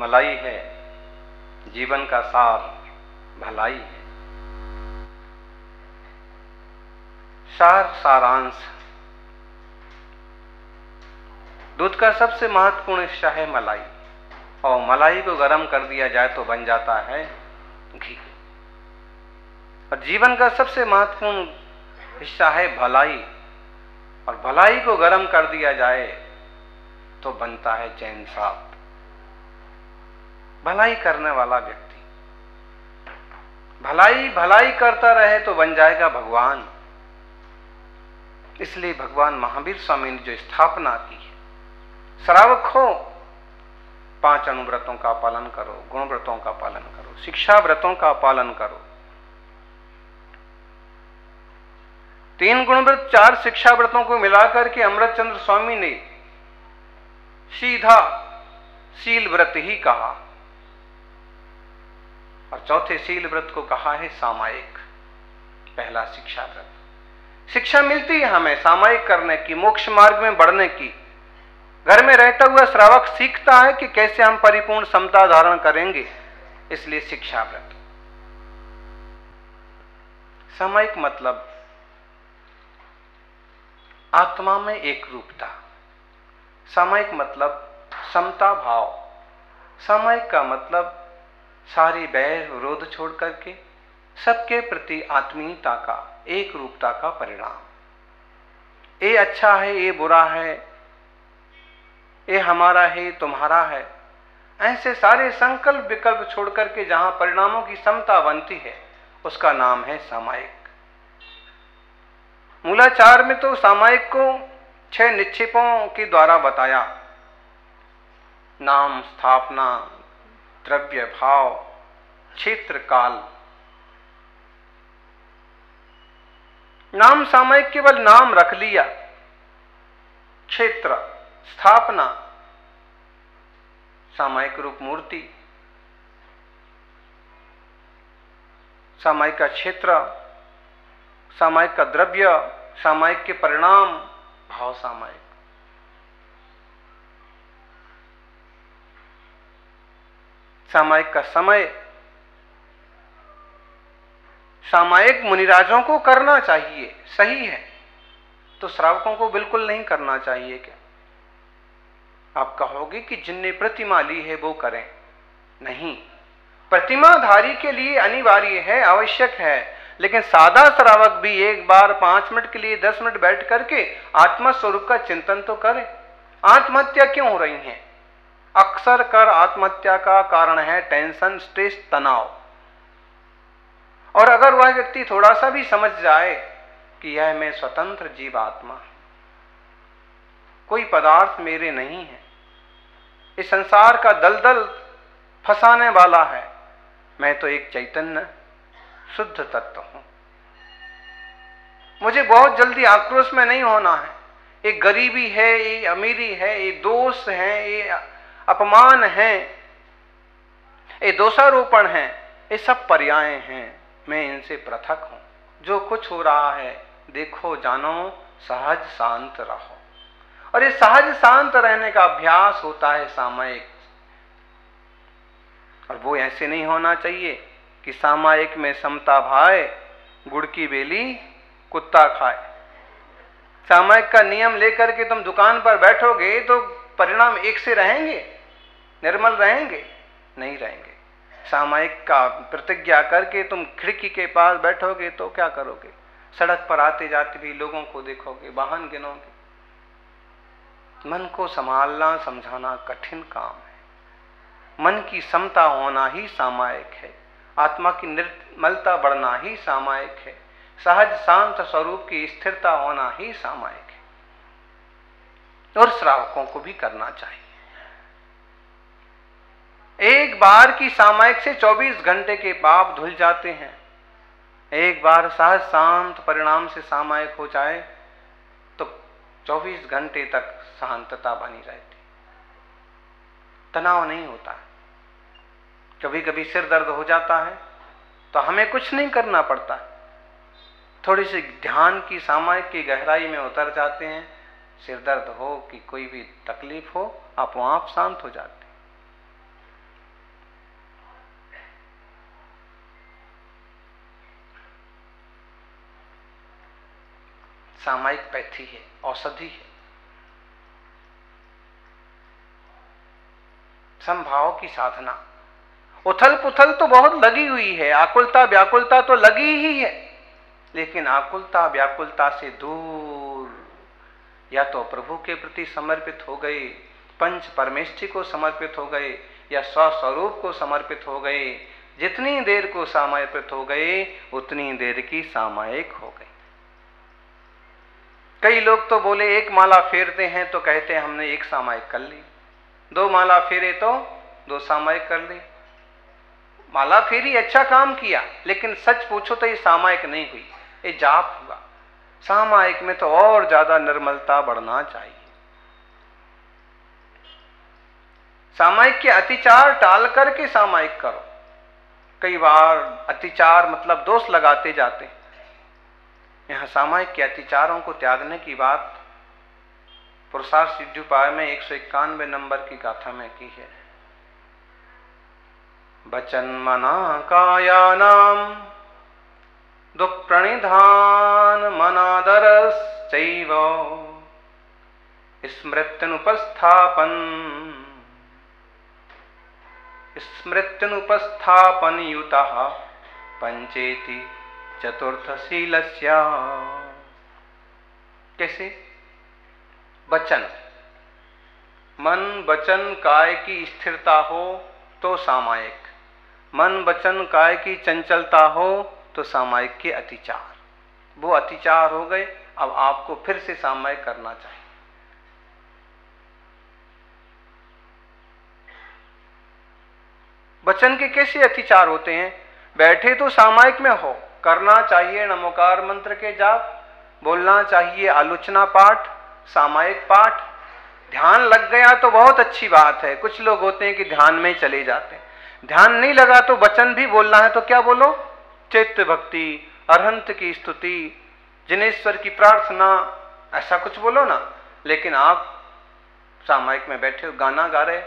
मलाई है, जीवन का सार भलाई है। सार सारांश। दूध का सबसे महत्वपूर्ण हिस्सा है मलाई, और मलाई को गर्म कर दिया जाए तो बन जाता है घी। और जीवन का सबसे महत्वपूर्ण हिस्सा है भलाई, और भलाई को गर्म कर दिया जाए तो बनता है चैन साथ। भलाई करने वाला व्यक्ति भलाई भलाई करता रहे तो बन जाएगा भगवान। इसलिए भगवान महावीर स्वामी ने जो स्थापना की है, श्रावक हो 5 अनुव्रतों का पालन करो, गुण व्रतों का पालन करो, शिक्षा व्रतों का पालन करो। 3 गुण व्रत 4 शिक्षा व्रतों को मिलाकर के अमृतचंद्र स्वामी ने सीधा शील व्रत ही कहा, और चौथे शील व्रत को कहा है सामायिक। पहला शिक्षा व्रत, शिक्षा मिलती है हमें सामायिक करने की, मोक्ष मार्ग में बढ़ने की। घर में रहता हुआ श्रावक सीखता है कि कैसे हम परिपूर्ण समता धारण करेंगे, इसलिए शिक्षा व्रत। सामायिक मतलब आत्मा में एक रूपता, सामायिक मतलब समता भाव, सामायिक का मतलब सारी बैर विरोध छोड़ करके सबके प्रति आत्मीयता का, एक रूपता का परिणाम। ये अच्छा है, ये बुरा है, ये हमारा है, तुम्हारा है, ऐसे सारे संकल्प विकल्प छोड़ करके जहां परिणामों की समता बनती है, उसका नाम है सामायिक। मूलाचार में तो सामायिक को 6 निक्षेपों के द्वारा बताया। नाम, स्थापना, द्रव्य, भाव, क्षेत्र, काल। नाम सामायिक केवल नाम रख लिया, क्षेत्र, स्थापना सामायिक रूप मूर्ति, सामायिक का क्षेत्र, सामायिक का द्रव्य, सामायिक के परिणाम, भाव सामायिक। सामायिक का समय, सामायिक मुनिराजों को करना चाहिए, सही है, तो श्रावकों को बिल्कुल नहीं करना चाहिए क्या? आप कहोगे कि जिनने प्रतिमा ली है वो करें। नहीं, प्रतिमाधारी के लिए अनिवार्य है, आवश्यक है, लेकिन सादा श्रावक भी एक बार 5 मिनट के लिए 10 मिनट बैठ करके आत्मा स्वरूप का चिंतन तो करें। आत्महत्या क्यों हो रही है? अक्सर कर आत्महत्या का कारण है टेंशन, स्ट्रेस, तनाव। और अगर वह व्यक्ति थोड़ा सा भी समझ जाए कि यह मैं स्वतंत्र जीवात्मा, कोई पदार्थ मेरे नहीं है, इस संसार का दलदल फंसाने वाला है, मैं तो एक चैतन्य शुद्ध तत्व हूं। मुझे बहुत जल्दी आक्रोश में नहीं होना है। ये गरीबी है, ये अमीरी है, ये दोष है, ये अपमान है, ये दोषारोपण है, ये सब पर्याय हैं। मैं इनसे पृथक हूं। जो कुछ हो रहा है देखो, जानो, सहज शांत रहो। और ये सहज शांत रहने का अभ्यास होता है सामायिक। और वो ऐसे नहीं होना चाहिए कि सामायिक में समता भाए, गुड़ की बेली कुत्ता खाए। सामायिक का नियम लेकर के तुम दुकान पर बैठोगे तो परिणाम एक से रहेंगे, निर्मल रहेंगे? नहीं रहेंगे। सामायिक का प्रतिज्ञा करके तुम खिड़की के पास बैठोगे तो क्या करोगे? सड़क पर आते जाते भी लोगों को देखोगे, वाहन गिनोगे। मन को संभालना, समझाना कठिन काम है। मन की समता होना ही सामायिक है। आत्मा की निर्मलता बढ़ना ही सामायिक है। सहज शांत स्वरूप की स्थिरता होना ही सामायिक है। और श्रावकों को भी करना चाहिए। एक बार की सामायिक से 24 घंटे के पाप धुल जाते हैं। एक बार सहज शांत परिणाम से सामायिक हो जाए तो 24 घंटे तक शांतता बनी रहती, तनाव नहीं होता। कभी कभी सिर दर्द हो जाता है तो हमें कुछ नहीं करना पड़ता, थोड़ी सी ध्यान की सामायिक की गहराई में उतर जाते हैं। सिर दर्द हो कि कोई भी तकलीफ हो, आप शांत हो जाते। सामायिक पैथी है, औषधि है। समभाव की साधना। उथल पुथल तो बहुत लगी हुई है, आकुलता व्याकुलता तो लगी ही है, लेकिन आकुलता व्याकुलता से दूर या तो प्रभु के प्रति समर्पित हो गए, पंच परमेष्ठी को समर्पित हो गए, या स्वस्वरूप को समर्पित हो गए। जितनी देर को समर्पित हो गए उतनी देर की सामायिक हो गई। कई लोग तो बोले एक माला फेरते हैं तो कहते हैं हमने एक सामायिक कर ली, दो माला फेरे तो दो सामायिक कर ली। माला फेरी, अच्छा काम किया, लेकिन सच पूछो तो ये सामायिक नहीं हुई, ये जाप हुआ। सामायिक में तो और ज्यादा निर्मलता बढ़ना चाहिए। सामायिक के अतिचार टाल करके सामायिक करो। कई बार अतिचार मतलब दोष लगाते जाते, यहां सामायिक के अतिचारों को त्यागने की बात पुरुषार्थ सिद्धिउपाय में 191 नंबर की गाथा में की है। वचन मना कायानाम दुःप्रणिधान मनादरस चैव स्मृत्युनुपस्थापन युतः पंचेति चतुर्थशीलस्य। कैसे? वचन, मन वचन काय की स्थिरता हो तो सामायिक, मन वचन काय की चंचलता हो तो सामायिक के अतिचार। वो अतिचार हो गए, अब आपको फिर से सामायिक करना चाहिए। वचन के कैसे अतिचार होते हैं? बैठे तो सामायिक में हो, करना चाहिए नमोकार मंत्र के जाप, बोलना चाहिए आलोचना पाठ, सामायिक पाठ। ध्यान लग गया तो बहुत अच्छी बात है। कुछ लोग होते हैं कि ध्यान में चले जाते हैं, ध्यान नहीं लगा तो वचन भी बोलना है तो क्या बोलो? चित्त भक्ति, अरहंत की स्तुति, जिनेश्वर की प्रार्थना, ऐसा कुछ बोलो ना। लेकिन आप सामायिक में बैठे हो, गाना गा रहे,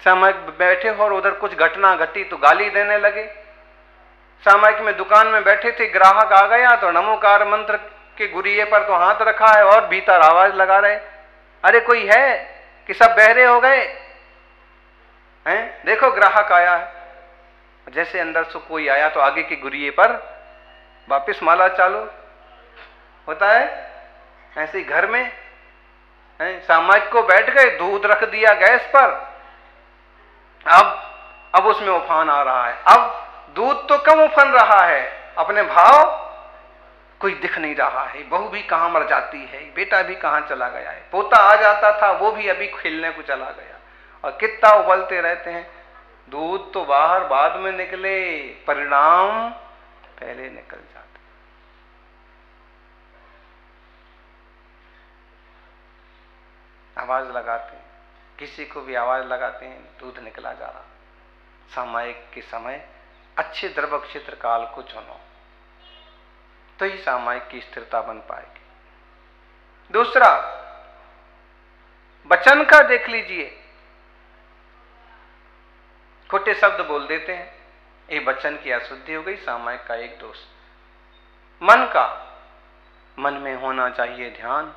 सामायिक बैठे हो और उधर कुछ घटना घटी तो गाली देने लगे। सामायिक में दुकान में बैठे थे, ग्राहक आ गया तो नमोकार मंत्र के गुरिये पर तो हाथ रखा है और भीतर आवाज लगा रहे, अरे कोई है कि सब बहरे हो गए हैं? देखो ग्राहक आया है। जैसे अंदर से कोई आया तो आगे के गुरिये पर वापिस माला चालू होता है। ऐसे ही घर में सामायिक को बैठ गए, दूध रख दिया गैस पर, अब उसमें उफान आ रहा है। अब दूध तो कम उफन रहा है, अपने भाव कोई दिख नहीं रहा है। बहू भी कहां मर जाती है, बेटा भी कहां चला गया है, पोता आ जाता था वो भी अभी खेलने को चला गया, और कितना उबलते रहते हैं। दूध तो बाहर बाद में निकले, परिणाम पहले निकल जाते। आवाज लगाते हैं, किसी को भी आवाज लगाते हैं, दूध निकला जा रहा। सामायिक के समय अच्छे द्रव्य क्षेत्र काल को चुनो तो ही सामायिक की स्थिरता बन पाएगी। दूसरा, वचन का देख लीजिए, खोटे शब्द बोल देते हैं, ये वचन की अशुद्धि हो गई, सामायिक का एक दोष। मन का, मन में होना चाहिए ध्यान,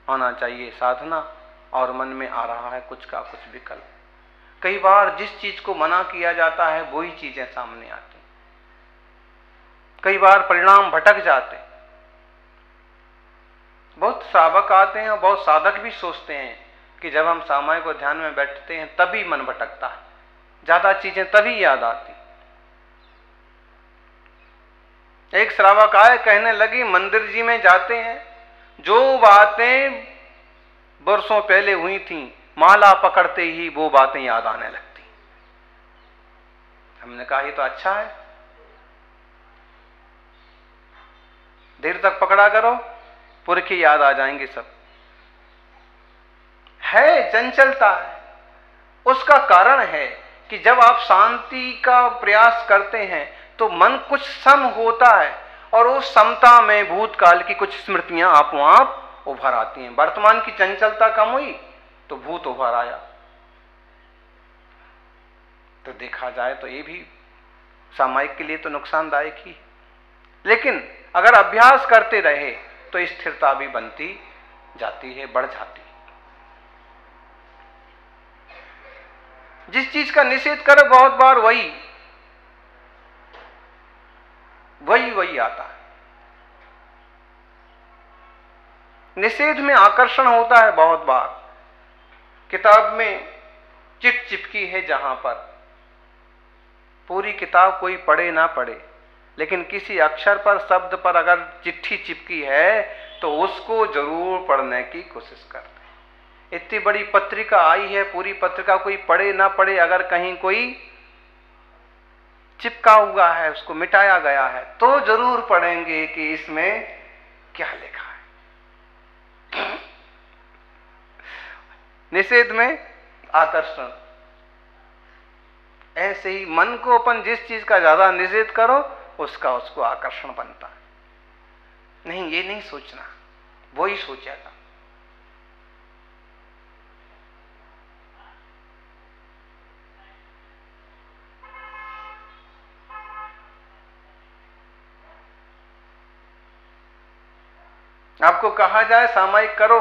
होना चाहिए साधना, और मन में आ रहा है कुछ का कुछ विकल्प। कई बार जिस चीज को मना किया जाता है वही चीजें सामने आती, कई बार परिणाम भटक जाते। बहुत श्रावक आते हैं और बहुत साधक भी सोचते हैं कि जब हम सामायिक और ध्यान में बैठते हैं तभी मन भटकता है, ज्यादा चीजें तभी याद आती। एक श्रावक आए, कहने लगी मंदिर जी में जाते हैं, जो बातें वर्षों पहले हुई थी माला पकड़ते ही वो बातें याद आने लगती। हमने कहा ये तो अच्छा है, देर तक पकड़ा करो, पुरखे याद आ जाएंगे सब। है चंचलता है। उसका कारण है कि जब आप शांति का प्रयास करते हैं तो मन कुछ सम होता है, और उस समता में भूतकाल की कुछ स्मृतियां आपो आप उभर आती हैं। वर्तमान की चंचलता कम हुई तो भूत उभर आया। तो देखा जाए तो ये भी सामायिक के लिए तो नुकसानदायक ही। लेकिन अगर अभ्यास करते रहे तो स्थिरता भी बनती जाती है, बढ़ जाती है। जिस चीज का निषेध करो बहुत बार वही आता है। निषेध में आकर्षण होता है बहुत बार। किताब में चिट चिपकी है जहां पर, पूरी किताब कोई पढ़े ना पढ़े, लेकिन किसी अक्षर पर, शब्द पर अगर चिट्ठी चिपकी है तो उसको जरूर पढ़ने की कोशिश करते हैं। इतनी बड़ी पत्रिका आई है, पूरी पत्रिका कोई पढ़े ना पढ़े, अगर कहीं कोई चिपका हुआ है, उसको मिटाया गया है, तो जरूर पढ़ेंगे कि इसमें क्या लिखा है। निषेध में आकर्षण। ऐसे ही मन को अपन जिस चीज का ज्यादा निषेध करो उसको आकर्षण बनता है। नहीं, ये नहीं सोचना, वो ही सोचेगा। आपको कहा जाए सामायिक करो,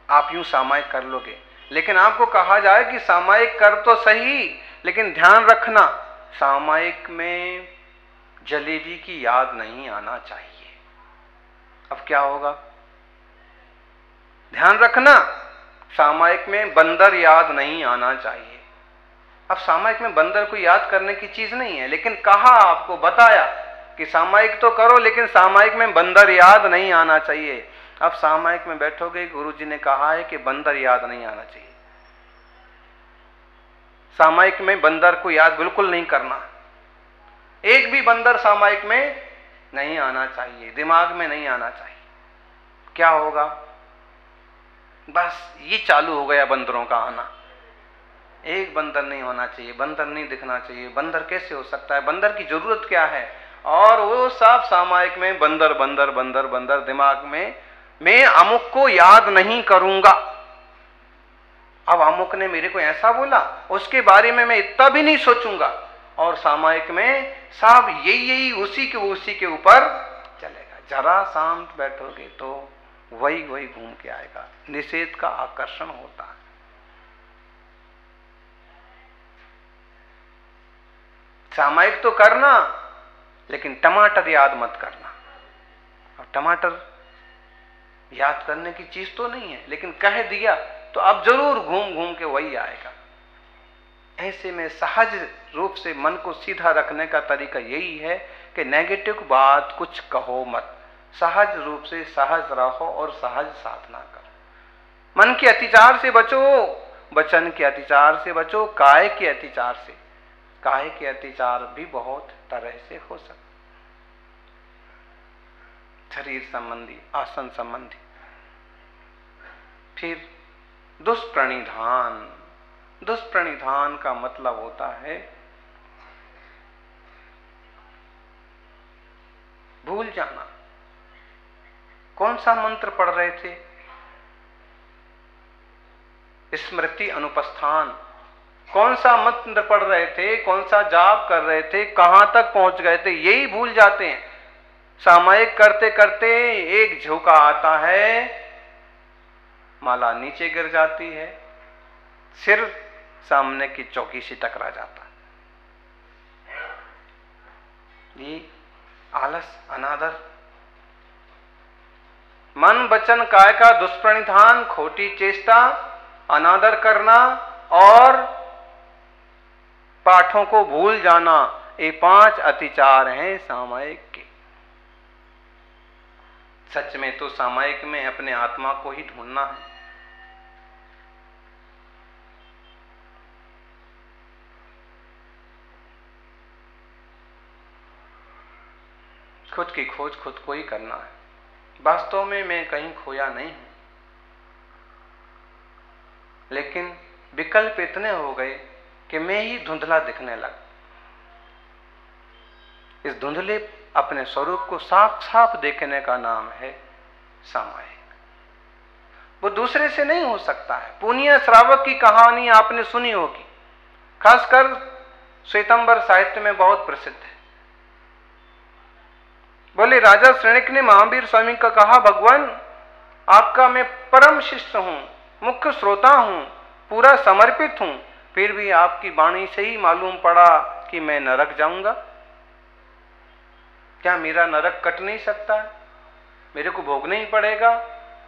आप यूं सामायिक कर लोगे, लेकिन आपको कहा जाए कि सामायिक कर तो सही, लेकिन ध्यान रखना सामायिक में जलेबी की याद नहीं आना चाहिए। अब क्या होगा? ध्यान रखना सामायिक में बंदर याद नहीं आना चाहिए। अब सामायिक में बंदर को याद करने की चीज नहीं है, लेकिन कहा, आपको बताया कि सामायिक तो करो लेकिन सामायिक में बंदर याद नहीं आना चाहिए। अब सामायिक में बैठोगे, गुरुजी ने कहा है कि बंदर याद नहीं आना चाहिए। सामायिक में बंदर को याद बिल्कुल नहीं करना, एक भी बंदर सामायिक में नहीं आना चाहिए, दिमाग में नहीं आना चाहिए। क्या होगा? बस ये चालू हो गया बंदरों का आना। एक बंदर नहीं होना चाहिए, बंदर नहीं दिखना चाहिए। बंदर कैसे हो सकता है? बंदर की जरूरत क्या है? और वो सब सामायिक में बंदर बंदर बंदर बंदर, दिमाग में मैं अमुक को याद नहीं करूंगा। अब अमुक ने मेरे को ऐसा बोला, उसके बारे में मैं इतना भी नहीं सोचूंगा। और सामायिक में सब यही उसी के ऊपर चलेगा। जरा शांत बैठोगे तो वही घूम के आएगा। निषेध का आकर्षण होता है। सामायिक तो करना, लेकिन टमाटर याद मत करना। अब टमाटर याद करने की चीज तो नहीं है, लेकिन कह दिया तो अब जरूर घूम के वही आएगा। ऐसे में सहज रूप से मन को सीधा रखने का तरीका यही है कि नेगेटिव बात कुछ कहो मत, सहज रूप से सहज रहो और सहज साधना करो। मन के अतिचार से बचो, वचन के अतिचार से बचो, काय के अतिचार से। काय के अतिचार भी बहुत तरह से हो सकते, शरीर संबंधी, आसन संबंधी। फिर दुष्प्रणिधान। दुष्प्रणिधान का मतलब होता है भूल जाना। कौन सा मंत्र पढ़ रहे थे? स्मृति अनुपस्थान। कौन सा मंत्र पढ़ रहे थे, कौन सा जाप कर रहे थे, कहां तक पहुंच गए थे, यही भूल जाते हैं। सामायिक करते करते एक झोंका आता है, माला नीचे गिर जाती है, सिर सामने की चौकी से टकरा जाता है। ये आलस, अनादर, मन वचन काय का दुष्प्रणिधान, खोटी चेष्टा, अनादर करना और पाठों को भूल जाना, ये 5 अतिचार हैं सामायिक के। सच में तो सामायिक में अपने आत्मा को ही ढूंढना है। खुद की खोज खुद को ही करना है। वास्तव में मैं कहीं खोया नहीं हूं, लेकिन विकल्प इतने हो गए कि मैं ही धुंधला दिखने लगा। इस धुंधले अपने स्वरूप को साफ साफ देखने का नाम है सामायिक। वो दूसरे से नहीं हो सकता है। पुनिया श्रावक की कहानी आपने सुनी होगी, खासकर श्वेतांबर साहित्य में बहुत प्रसिद्ध है। बोले राजा श्रेणिक ने महावीर स्वामी का कहा, भगवान आपका मैं परम शिष्य हूं, मुख्य श्रोता हूं, पूरा समर्पित हूं, फिर भी आपकी वाणी से ही मालूम पड़ा कि मैं नरक जाऊंगा। क्या मेरा नरक कट नहीं सकता है? मेरे को भोगना ही पड़ेगा?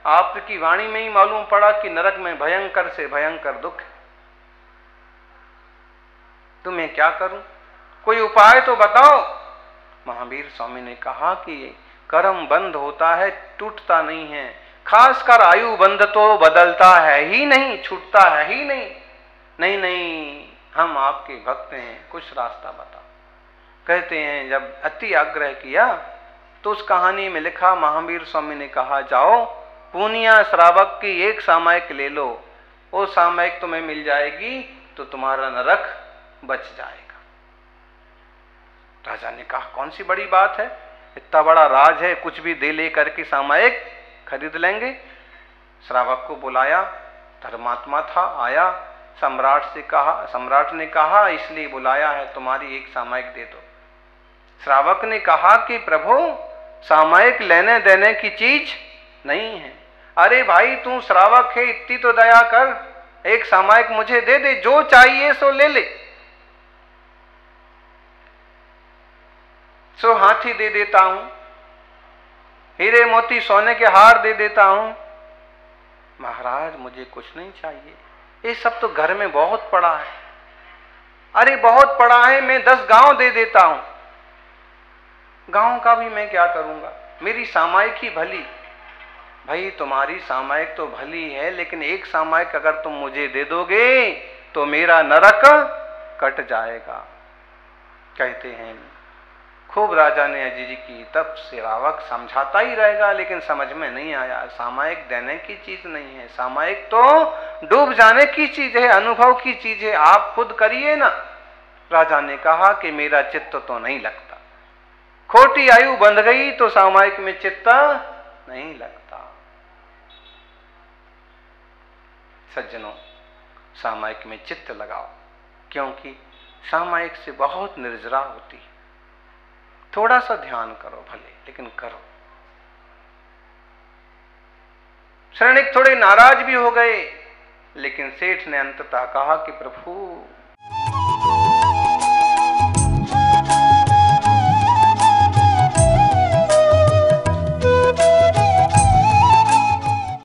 आपकी वाणी में ही मालूम पड़ा कि नरक में भयंकर से भयंकर दुख है। तो मैं क्या करूं? कोई उपाय तो बताओ। महावीर स्वामी ने कहा कि कर्म बंध होता है, टूटता नहीं है, खासकर आयु बंध तो बदलता है ही नहीं, छूटता है ही नहीं। नहीं नहीं, हम आपके भक्त हैं, कुछ रास्ता बताओ। कहते हैं जब अति आग्रह किया तो उस कहानी में लिखा, महावीर स्वामी ने कहा जाओ पूनिया श्रावक की एक सामयिक ले लो, वो सामयिक तुम्हें मिल जाएगी तो तुम्हारा नरक बच जाएगा। राजा ने कहा कौन सी बड़ी बात है, इतना बड़ा राज है, कुछ भी दे ले करके सामयिक खरीद लेंगे। श्रावक को बुलाया, धर्मात्मा था, आया, सम्राट से कहा, सम्राट ने कहा इसलिए बुलाया है, तुम्हारी एक सामयिक दे दो। श्रावक ने कहा कि प्रभु सामयिक लेने देने की चीज नहीं है। अरे भाई तू श्रावक है, इतनी तो दया कर, एक सामयिक मुझे दे दे, जो चाहिए सो ले ले। सो हाथी दे देता हूं, हीरे मोती सोने के हार दे देता हूं। महाराज मुझे कुछ नहीं चाहिए, ये सब तो घर में बहुत पड़ा है। अरे बहुत पड़ा है, मैं 10 गांव दे देता हूं। गांव का भी मैं क्या करूंगा, मेरी सामयिक ही भली। भाई तुम्हारी सामयिक तो भली है, लेकिन एक सामयिक अगर तुम मुझे दे दोगे तो मेरा नरक कट जाएगा। कहते हैं खूब राजा ने अर्जी की, तब श्रावक समझाता ही रहेगा, लेकिन समझ में नहीं आया। सामयिक देने की चीज नहीं है, सामयिक तो डूब जाने की चीज है, अनुभव की चीज है, आप खुद करिए ना। राजा ने कहा कि मेरा चित्त तो नहीं लगता, खोटी आयु बंध गई तो सामयिक में चित्त नहीं लगता। सज्जनों, सामयिक में चित्त लगाओ, क्योंकि सामयिक से बहुत निर्जरा होती है। थोड़ा सा ध्यान करो भले, लेकिन करो। श्रेणिक थोड़े नाराज भी हो गए, लेकिन सेठ ने अंततः कहा कि प्रभु